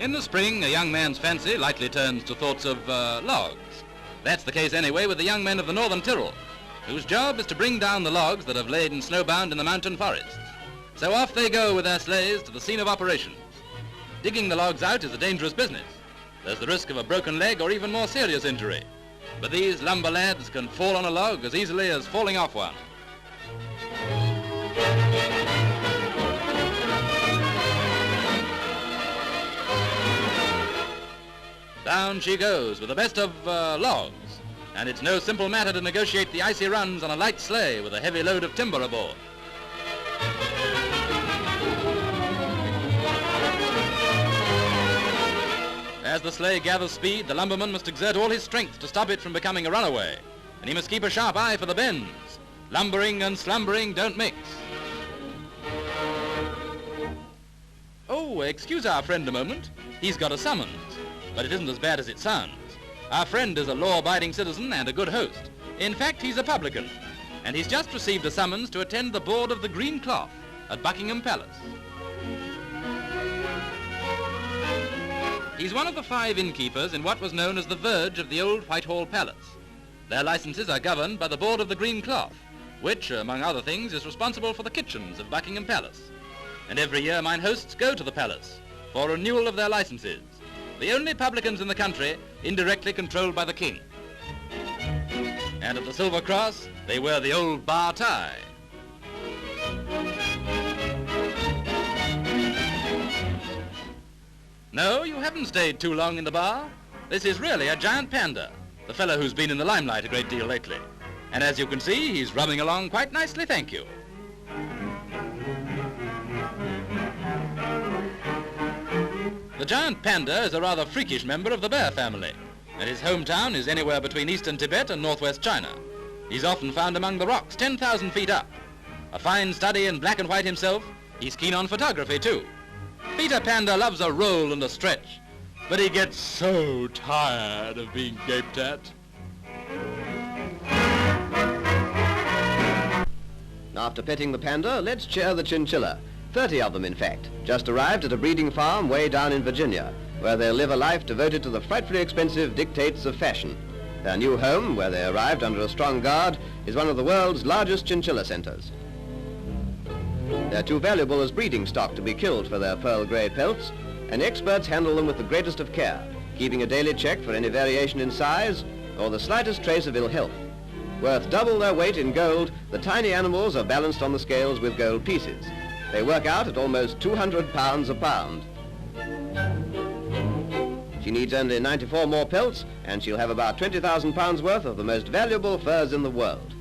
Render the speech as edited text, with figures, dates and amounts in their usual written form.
In the spring, a young man's fancy lightly turns to thoughts of logs. That's the case anyway with the young men of the Northern Tyrol, whose job is to bring down the logs that have lain snowbound in the mountain forests. So off they go with their sleighs to the scene of operations. Digging the logs out is a dangerous business. There's the risk of a broken leg or even more serious injury. But these lumber lads can fall on a log as easily as falling off one. Down she goes with the best of logs, and it's no simple matter to negotiate the icy runs on a light sleigh with a heavy load of timber aboard. As the sleigh gathers speed, the lumberman must exert all his strength to stop it from becoming a runaway, and he must keep a sharp eye for the bends. Lumbering and slumbering don't mix. Oh, excuse our friend a moment. He's got a summons. But it isn't as bad as it sounds. Our friend is a law-abiding citizen and a good host. In fact, he's a publican, and he's just received a summons to attend the board of the Green Cloth at Buckingham Palace. He's one of the 5 innkeepers in what was known as the verge of the old Whitehall Palace. Their licenses are governed by the board of the Green Cloth, which, among other things, is responsible for the kitchens of Buckingham Palace. And every year mine hosts go to the palace for renewal of their licenses. The only publicans in the country indirectly controlled by the king. And at the Silver Cross, they wear the old bar tie. No, you haven't stayed too long in the bar. This is really a giant panda, the fellow who's been in the limelight a great deal lately. And as you can see, he's rubbing along quite nicely, thank you. The giant panda is a rather freakish member of the bear family, and his hometown is anywhere between eastern Tibet and northwest China. He's often found among the rocks 10,000 feet up. A fine study in black and white himself, he's keen on photography too. Peter Panda loves a roll and a stretch, but he gets so tired of being gaped at. After petting the panda, let's cheer the chinchilla. 30 of them, in fact, just arrived at a breeding farm way down in Virginia, where they'll live a life devoted to the frightfully expensive dictates of fashion. Their new home, where they arrived under a strong guard, is one of the world's largest chinchilla centers. They're too valuable as breeding stock to be killed for their pearl grey pelts, and experts handle them with the greatest of care, keeping a daily check for any variation in size or the slightest trace of ill health. Worth double their weight in gold, the tiny animals are balanced on the scales with gold pieces. They work out at almost 200 pounds a pound. She needs only 94 more pelts, and she'll have about 20,000 pounds worth of the most valuable furs in the world.